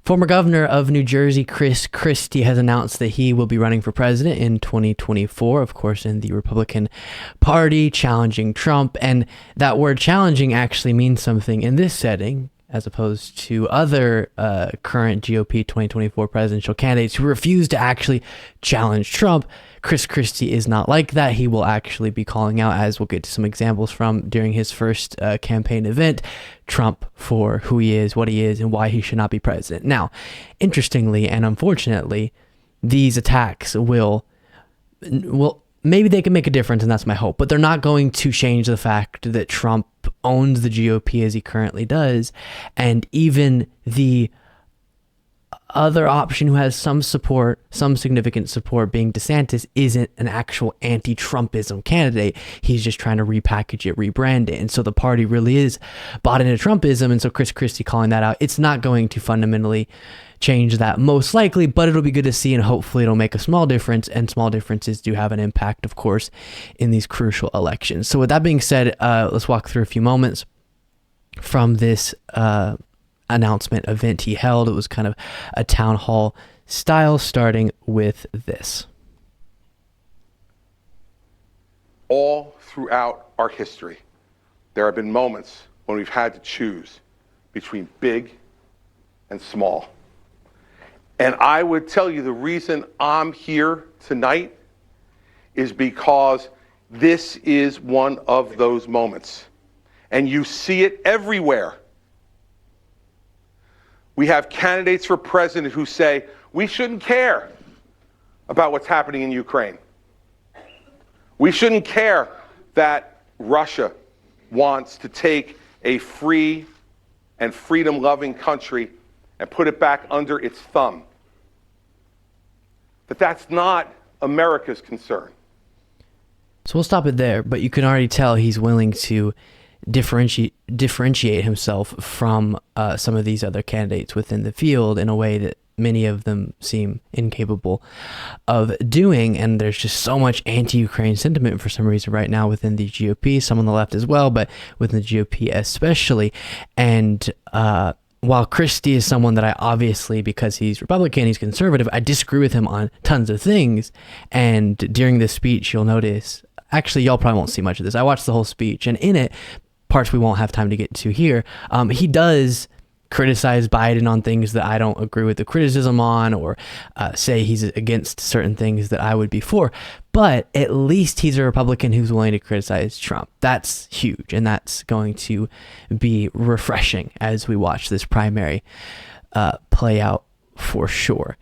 Former governor of New Jersey, Christie, has announced that he will be running for president in 2024, of course, in the Republican Party, challenging Trump. And that word challenging actually means something in this setting, as opposed to other current GOP 2024 presidential candidates who refuse to actually challenge Trump. Christie is not like that. He will actually be calling out, as we'll get to some examples from during his first campaign event, Trump for who he is, what he is, and why he should not be president. Now, interestingly and unfortunately, these attacks will maybe they can make a difference, and that's my hope, but they're not going to change the fact that Trump owns the GOP as he currently does, and even the other option who has some support, some significant support, being DeSantis, isn't an actual anti-Trumpism candidate. He's just trying to repackage it, rebrand it. And so the party really is bought into Trumpism. And so Christie calling that out, it's not going to fundamentally change that most likely, but it'll be good to see, and hopefully it'll make a small difference. And small differences do have an impact, of course, in these crucial elections. So with that being said, let's walk through a few moments from this announcement event he held. It was kind of a town hall style, starting with this. All throughout our history, there have been moments when we've had to choose between big and small. And I would tell you the reason I'm here tonight is because this is one of those moments. And you see it everywhere. We have candidates for president who say, we shouldn't care about what's happening in Ukraine. We shouldn't care that Russia wants to take a free and freedom-loving country and put it back under its thumb. But that's not America's concern. So we'll stop it there, but you can already tell he's willing to differentiate himself from some of these other candidates within the field in a way that many of them seem incapable of doing. And there's just so much anti-Ukraine sentiment for some reason right now within the GOP, some on the left as well, but within the GOP especially. And while Christie is someone that I obviously, because he's Republican, he's conservative, I disagree with him on tons of things. And during this speech, you'll notice, actually, y'all probably won't see much of this. I watched the whole speech, and in it, parts we won't have time to get to here, he does criticize Biden on things that I don't agree with the criticism on, or say he's against certain things that I would be for. But at least he's a Republican who's willing to criticize Trump. That's huge, and that's going to be refreshing as we watch this primary play out for sure.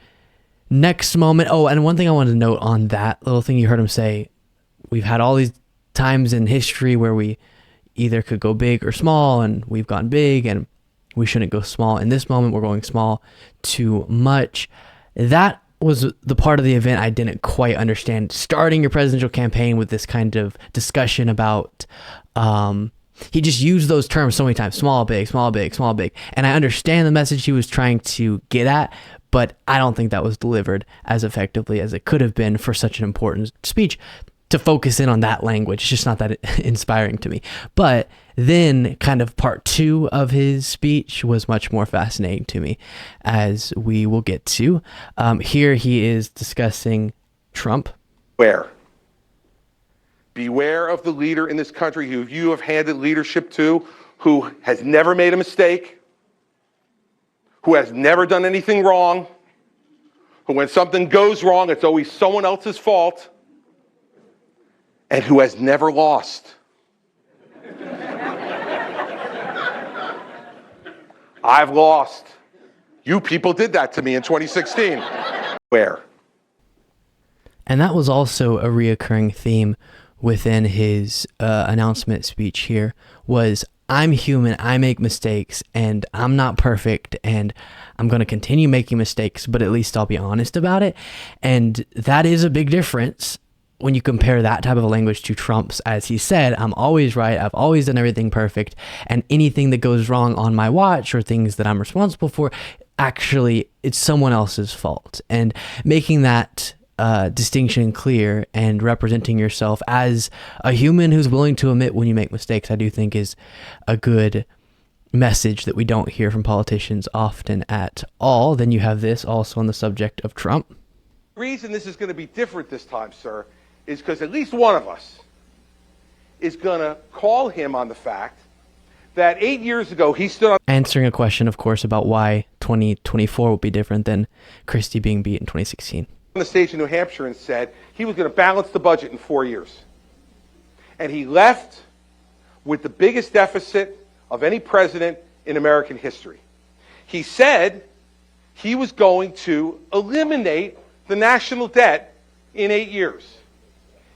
Next moment. Oh, and one thing I wanted to note on that little thing you heard him say, we've had all these times in history where we either could go big or small, and we've gone big, and we shouldn't go small. In this moment, we're going small too much. That was the part of the event I didn't quite understand. Starting your presidential campaign with this kind of discussion about, he just used those terms so many times, small, big, small, big, small, big. And I understand the message he was trying to get at, but I don't think that was delivered as effectively as it could have been for such an important speech. To focus in on that language, it's just not that inspiring to me. But then kind of part two of his speech was much more fascinating to me, as we will get to. Here he is discussing Trump. Beware of the leader in this country who you have handed leadership to, who has never made a mistake, who has never done anything wrong, who when something goes wrong, it's always someone else's fault, and who has never lost. I've lost. You people did that to me in 2016. Where? And that was also a reoccurring theme within his announcement speech here, was I'm human, I make mistakes, and I'm not perfect, and I'm going to continue making mistakes, but at least I'll be honest about it. And that is a big difference when you compare that type of language to Trump's, as he said, I'm always right, I've always done everything perfect, and anything that goes wrong on my watch or things that I'm responsible for, actually, it's someone else's fault. And making that distinction clear and representing yourself as a human who's willing to admit when you make mistakes, I do think is a good message that we don't hear from politicians often at all. Then you have this also on the subject of Trump. The reason this is going to be different this time, sir, is because at least one of us is going to call him on the fact that 8 years ago he stood on Answering a question, of course, about why 2024 will be different than Christie being beat in 2016. the stage in New Hampshire and said he was going to balance the budget in 4 years. And he left with the biggest deficit of any president in American history. He said he was going to eliminate the national debt in 8 years.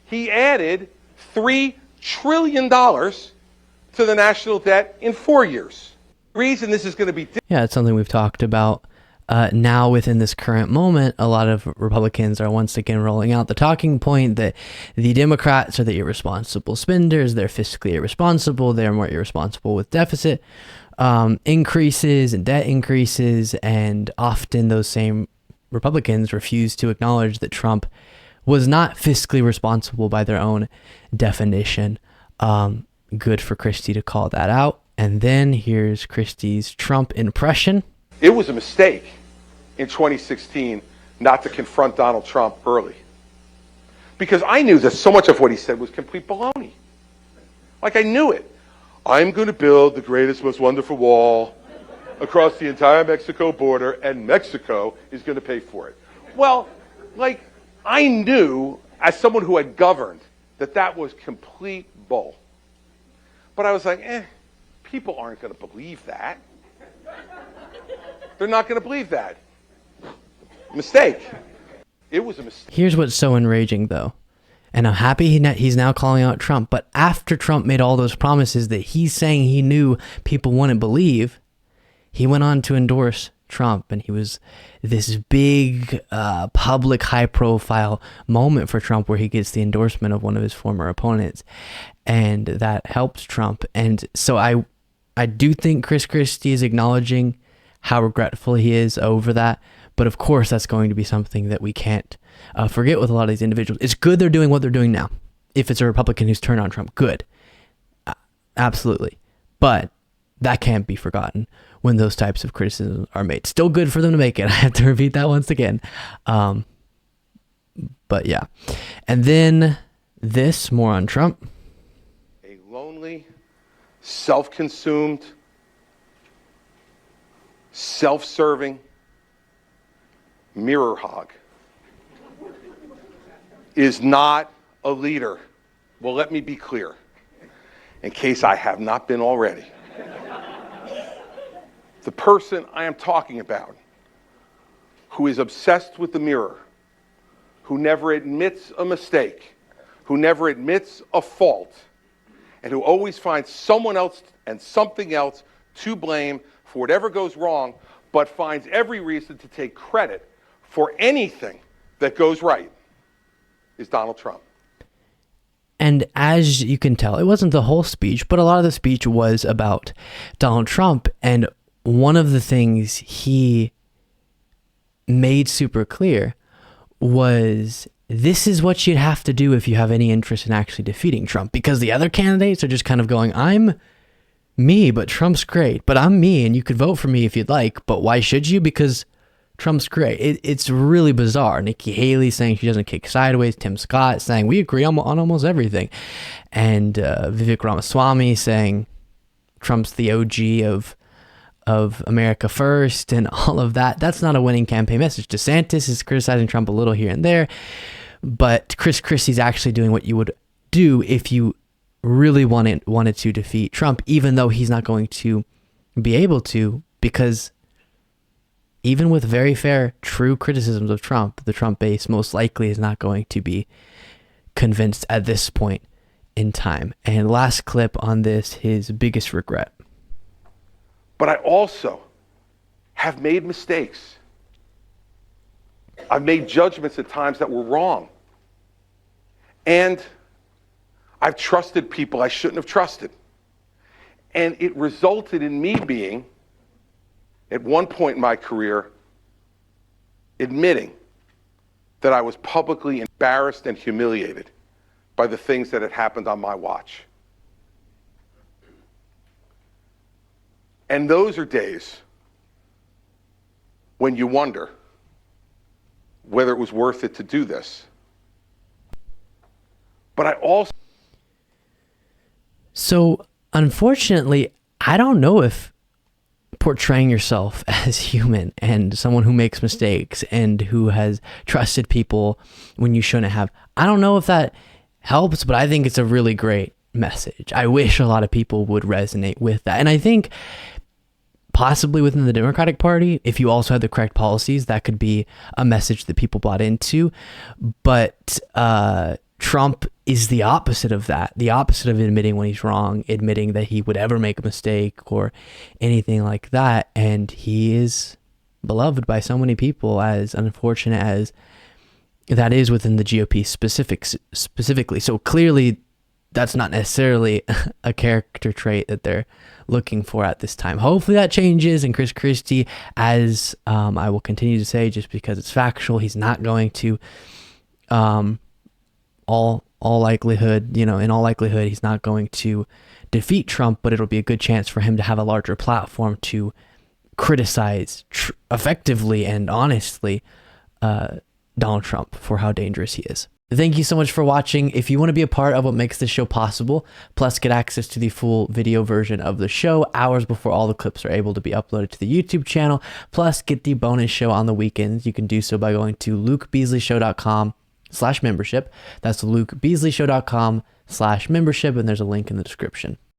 He added $3 trillion to the national debt in 4 years. The reason this is going to be Yeah, it's something we've talked about. Now, within this current moment, a lot of Republicans are once again rolling out the talking point that the Democrats are the irresponsible spenders, they're fiscally irresponsible, they're more irresponsible with deficit increases and debt increases, and often those same Republicans refuse to acknowledge that Trump was not fiscally responsible by their own definition. Good for Christie to call that out. And then here's Christie's Trump impression. It was a mistake in 2016 not to confront Donald Trump early. Because I knew that so much of what he said was complete baloney. Like, I knew it. I'm going to build the greatest, most wonderful wall across the entire Mexico border, and Mexico is going to pay for it. Well, like, I knew, as someone who had governed, that that was complete bull. But I was like, people aren't going to believe that. They're not going to believe that. Mistake. It was a mistake. Here's what's so enraging, though. And I'm happy he's now calling out Trump. But after Trump made all those promises that he's saying he knew people wouldn't believe, he went on to endorse Trump. And he was this big, public, high-profile moment for Trump where he gets the endorsement of one of his former opponents. And that helped Trump. And so I do think Chris Christie is acknowledging how regretful he is over that. But of course, that's going to be something that we can't forget with a lot of these individuals. It's good they're doing what they're doing now. If it's a Republican who's turned on Trump, good. Absolutely. But that can't be forgotten when those types of criticisms are made. Still good for them to make it. I have to repeat that once again. But yeah. And then this, more on Trump. A lonely, self-consumed, self-serving mirror hog is not a leader. Well, let me be clear, in case I have not been already. The person I am talking about, who is obsessed with the mirror, who never admits a mistake, who never admits a fault, and who always finds someone else and something else to blame for whatever goes wrong, but finds every reason to take credit for anything that goes right, is Donald Trump. And as you can tell, it wasn't the whole speech, but a lot of the speech was about Donald Trump. And one of the things he made super clear was this is what you'd have to do if you have any interest in actually defeating Trump, because the other candidates are just kind of going, I'm me, but Trump's great, but I'm me, and you could vote for me if you'd like, but why should you? Because Trump's great. It's really bizarre. Nikki Haley saying she doesn't kick sideways. Tim Scott saying we agree on almost everything. And Vivek Ramaswamy saying Trump's the OG of America first and all of that. That's not a winning campaign message. DeSantis is criticizing Trump a little here and there, but Chris Christie's actually doing what you would do if you really wanted to defeat Trump, even though he's not going to be able to, because even with very fair, true criticisms of Trump, the Trump base most likely is not going to be convinced at this point in time. And last clip on this, his biggest regret. But I also have made mistakes. I've made judgments at times that were wrong. And I've trusted people I shouldn't have trusted. And it resulted in me being, at one point in my career, admitting that I was publicly embarrassed and humiliated by the things that had happened on my watch. And those are days when you wonder whether it was worth it to do this. But I also... So, unfortunately, I don't know if portraying yourself as human and someone who makes mistakes and who has trusted people when you shouldn't have, I don't know if that helps, but I think it's a really great message. I wish a lot of people would resonate with that. And I think possibly within the Democratic Party, if you also had the correct policies, that could be a message that people bought into. But Trump is the opposite of that, the opposite of admitting when he's wrong, admitting that he would ever make a mistake or anything like that. And he is beloved by so many people, as unfortunate as that is within the GOP specifically. So clearly that's not necessarily a character trait that they're looking for at this time. Hopefully that changes. And Christie, as I will continue to say, just because it's factual, he's not going to, all likelihood, in all likelihood, he's not going to defeat Trump, but it'll be a good chance for him to have a larger platform to criticize effectively and honestly Donald Trump for how dangerous he is. Thank you so much for watching. If you want to be a part of what makes this show possible, plus get access to the full video version of the show hours before all the clips are able to be uploaded to the YouTube channel, plus get the bonus show on the weekends, you can do so by going to lukebeasleyshow.com/membership. That's lukebeasleyshow.com/membership, and there's a link in the description.